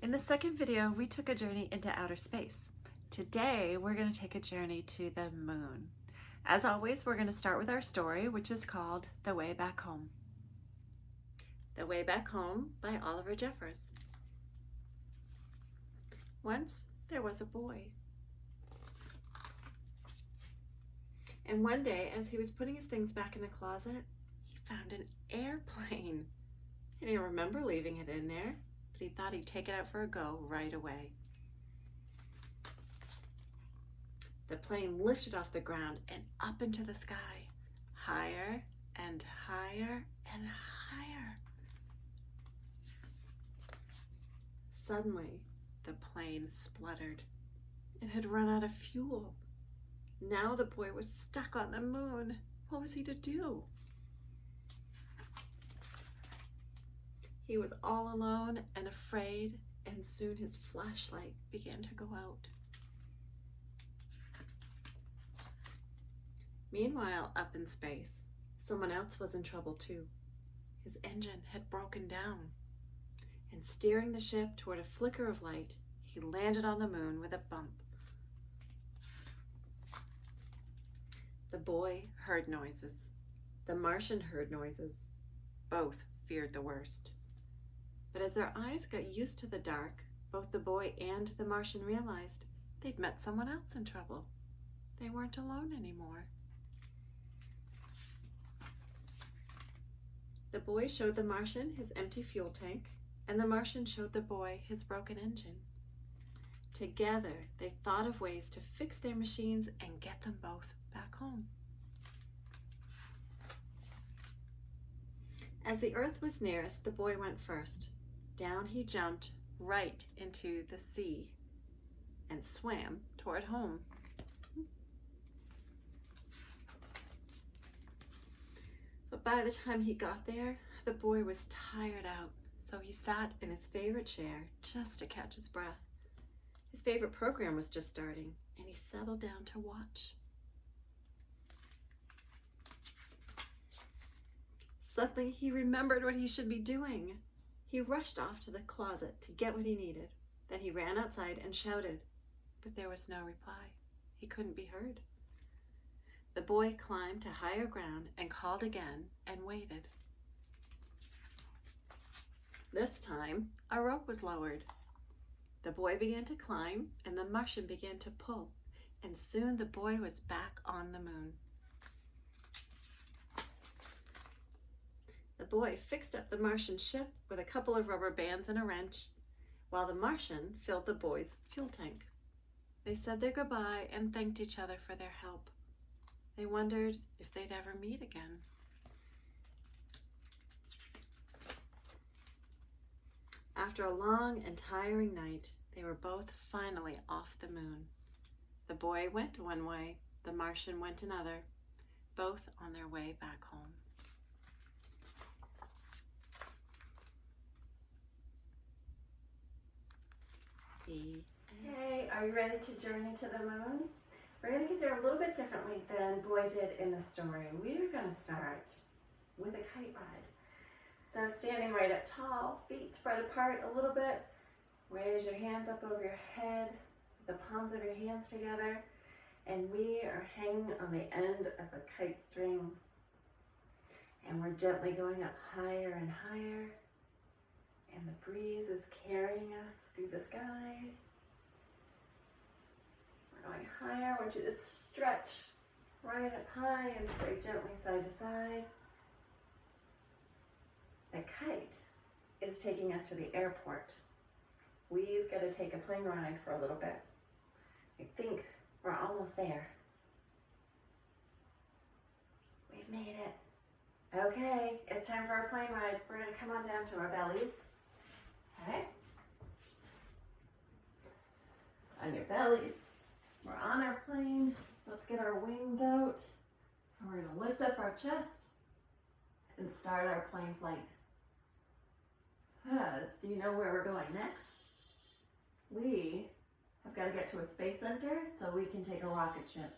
In the second video, we took a journey into outer space. Today, we're going to take a journey to the moon. As always, we're going to start with our story, which is called The Way Back Home. The Way Back Home by Oliver Jeffers. Once, there was a boy. And one day, as he was putting his things back in the closet, he found an airplane. He didn't remember leaving it in there, but he thought he'd take it out for a go right away. The plane lifted off the ground and up into the sky, higher and higher and higher. Suddenly, the plane spluttered. It had run out of fuel. Now the boy was stuck on the moon. What was he to do? He was all alone and afraid, and soon his flashlight began to go out. Meanwhile, up in space, someone else was in trouble too. His engine had broken down, and steering the ship toward a flicker of light, he landed on the moon with a bump. The boy heard noises. The Martian heard noises. Both feared the worst. But as their eyes got used to the dark, both the boy and the Martian realized they'd met someone else in trouble. They weren't alone anymore. The boy showed the Martian his empty fuel tank, and the Martian showed the boy his broken engine. Together, they thought of ways to fix their machines and get them both back home. As the Earth was nearest, the boy went first. Down he jumped right into the sea and swam toward home. But by the time he got there, the boy was tired out, so he sat in his favorite chair just to catch his breath. His favorite program was just starting, and he settled down to watch. Suddenly, he remembered what he should be doing. He rushed off to the closet to get what he needed. Then he ran outside and shouted, but there was no reply. He couldn't be heard. The boy climbed to higher ground and called again and waited. This time, a rope was lowered. The boy began to climb, and the Martian began to pull, and soon the boy was back on the moon. The boy fixed up the Martian ship with a couple of rubber bands and a wrench, while the Martian filled the boy's fuel tank. They said their goodbye and thanked each other for their help. They wondered if they'd ever meet again. After a long and tiring night, they were both finally off the moon. The boy went one way, the Martian went another, both on their way back home. Okay, are you ready to journey to the moon? We're going to get there a little bit differently than Boy did in the story. We're going to start with a kite ride. So standing right up tall, feet spread apart a little bit, raise your hands up over your head, the palms of your hands together, and we are hanging on the end of a kite string. And we're gently going up higher and higher, and the breeze is carrying us through the sky. We're going higher. I want you to stretch right up high and sway gently side to side. The kite is taking us to the airport. We've got to take a plane ride for a little bit. I think we're almost there. We've made it. Okay, it's time for our plane ride. We're going to come on down to our bellies. Okay. On your bellies. We're on our plane. Let's get our wings out. And we're going to lift up our chest and start our plane flight. Do you know where we're going next? We have got to get to a space center so we can take a rocket ship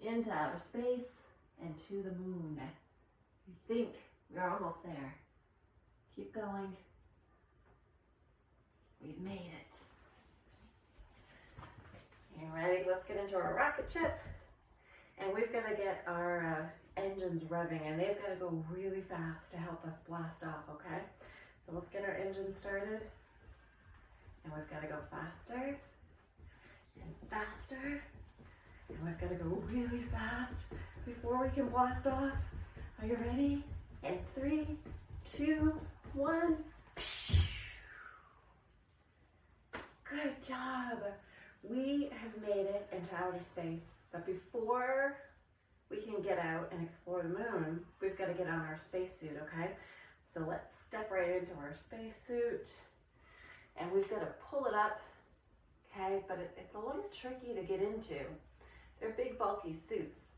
into outer space and to the moon. I think we're almost there. Keep going. We've made it. You ready? Let's get into our rocket ship. And we've got to get our engines revving, and they've got to go really fast to help us blast off, okay? So let's get our engine started. And we've got to go faster and faster. And we've got to go really fast before we can blast off. Are you ready? And 3, 2, 1. Good job. We have made it into outer space, but before we can get out and explore the moon, we've got to get on our spacesuit, okay? So let's step right into our spacesuit, and we've got to pull it up, okay? But it's a little tricky to get into. They're big, bulky suits.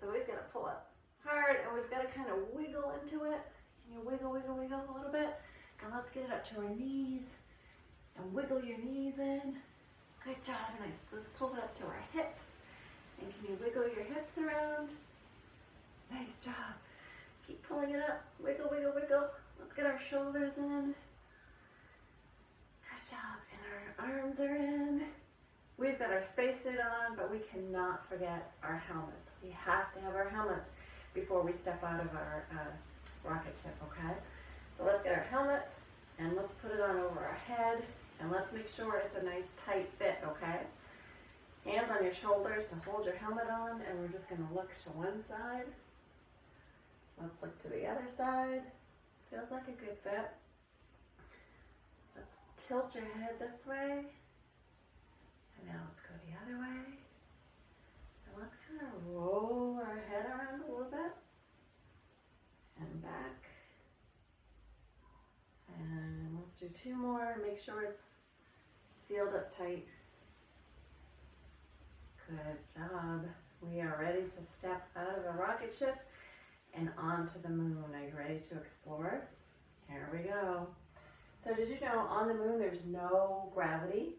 So we've got to pull up hard, and we've got to kind of wiggle into it. Can you wiggle, wiggle, wiggle a little bit? And let's get it up to our knees, and wiggle your knees in. Good job. And let's pull it up to our hips. And can you wiggle your hips around? Nice job. Keep pulling it up. Wiggle, wiggle, wiggle. Let's get our shoulders in. Good job. And our arms are in. We've got our spacesuit on, but we cannot forget our helmets. We have to have our helmets before we step out of our rocket ship, okay? So let's get our helmets, and let's put it on over our head. And let's make sure it's a nice tight fit, okay? Hands on your shoulders to hold your helmet on, and we're just gonna look to one side. Let's look to the other side. Feels like a good fit. Let's tilt your head this way. And now let's go the other way. And let's kind of roll our head around a little bit. And back. And let's do 2 more. Make sure it's sealed up tight. Good job. We are ready to step out of the rocket ship and onto the moon. Are you ready to explore? Here we go. So did you know on the moon there's no gravity?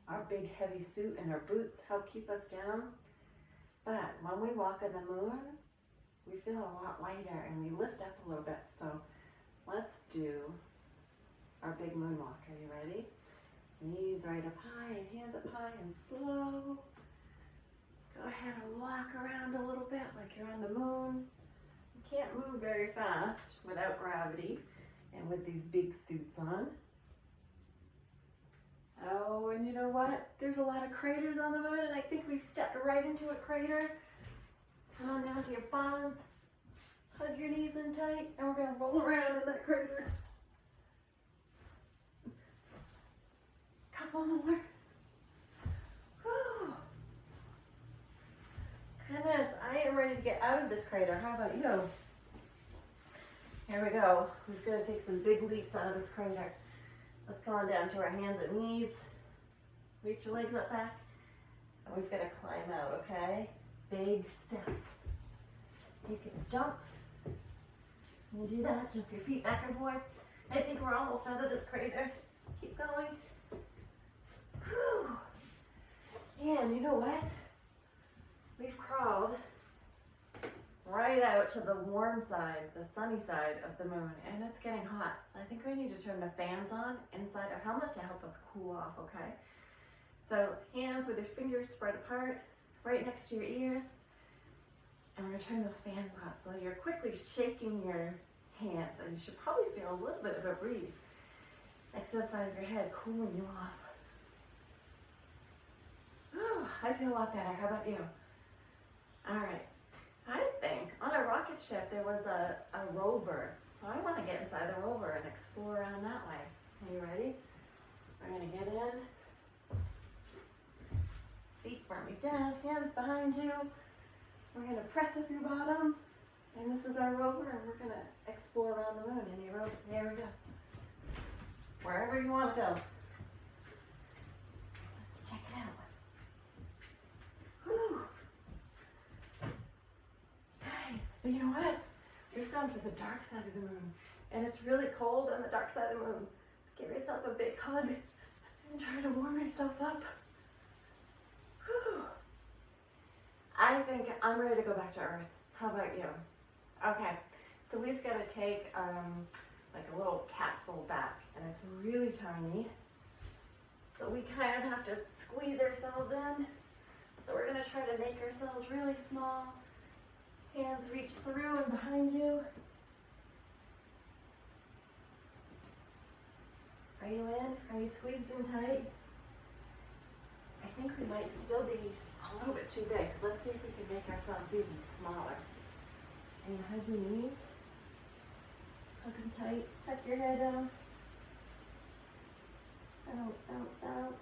Our big heavy suit and our boots help keep us down. But when we walk on the moon, we feel a lot lighter and we lift up a little bit. So let's do our big moonwalk. Are you ready? Knees right up high and hands up high and slow. Go ahead and walk around a little bit like you're on the moon. You can't move very fast without gravity and with these big suits on. Oh, and you know what? There's a lot of craters on the moon, and I think we've stepped right into a crater. Come on down to your bottoms. Hug your knees in tight, and we're going to roll around in that crater. Couple more. Whew. Goodness, I am ready to get out of this crater. How about you? Here we go. We're going to take some big leaps out of this crater. Let's come on down to our hands and knees. Reach your legs up back. And we've got to climb out, okay? Big steps. You can jump. You do that. Jump your feet back and forth. I think we're almost out of this crater. Keep going. Whew. And you know what? We've crawled right out to the warm side, the sunny side of the moon, and it's getting hot. So I think we need to turn the fans on inside our helmet to help us cool off, okay? So hands with your fingers spread apart, right next to your ears, and we're gonna turn those fans on. So you're quickly shaking your hands, and you should probably feel a little bit of a breeze next to the side of your head, cooling you off. Whew, I feel a lot better. How about you? All right. I think on a rocket ship there was a rover. So I want to get inside the rover and explore around that way. Are you ready? We're going to get in. Feet firmly down, hands behind you. We're going to press up your bottom. And this is our rover, and we're going to explore around the moon in your rover. There we go. Wherever you want to go. Let's check it out. Whew. Nice. But you know what? We've gone to the dark side of the moon, and it's really cold on the dark side of the moon. Let's give yourself a big hug and try to warm yourself up. Whew. I think I'm ready to go back to Earth. How about you? Okay, so we've got to take like a little capsule back, and it's really tiny. So we kind of have to squeeze ourselves in. So we're gonna try to make ourselves really small. Hands reach through and behind you. Are you in? Are you squeezed in tight? I think we might still be a little bit too big. Let's see if we can make ourselves even smaller. And you hug your knees. Hug them tight. Tuck your head down. Bounce, bounce, bounce.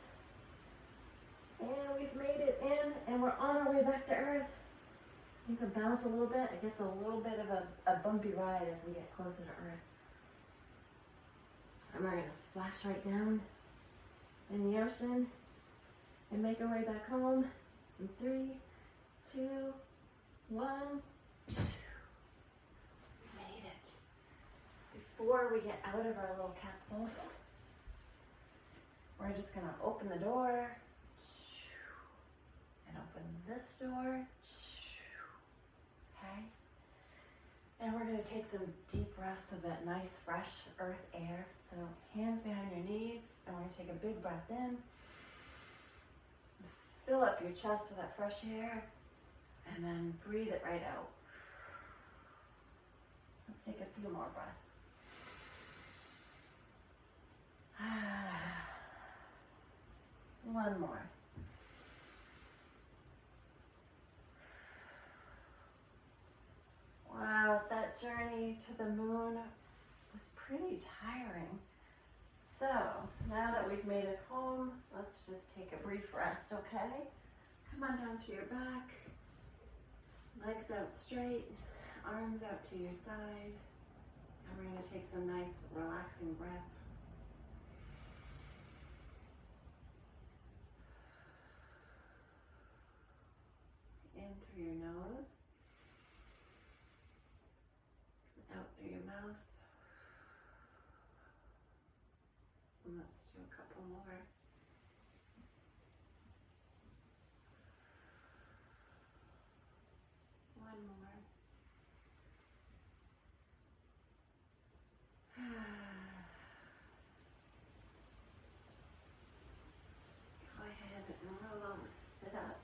And we've made it in, and we're on our way back to Earth. You can bounce a little bit. It gets a little bit of a bumpy ride as we get closer to Earth. And we're gonna splash right down in the ocean and make our way back home in 3, 2, 1. Made it. Before we get out of our little capsule, we're just gonna open the door and open this door. Okay? And we're gonna take some deep breaths of that nice, fresh earth air. So hands behind your knees, and we're gonna take a big breath in. Fill up your chest with that fresh air, and then breathe it right out. Let's take a few more breaths. One more. Wow, that journey to the moon was pretty tiring. So, now that we've made it home, let's just take a brief rest, okay? Come on down to your back. Legs out straight, arms out to your side. And we're going to take some nice, relaxing breaths. In through your nose. Out through your mouth. And let's do a couple more. One more. Go ahead and roll over. Sit up.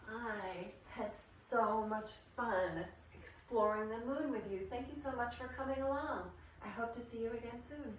I had so much fun exploring the moon with you. Thank you so much for coming along. I hope to see you again soon.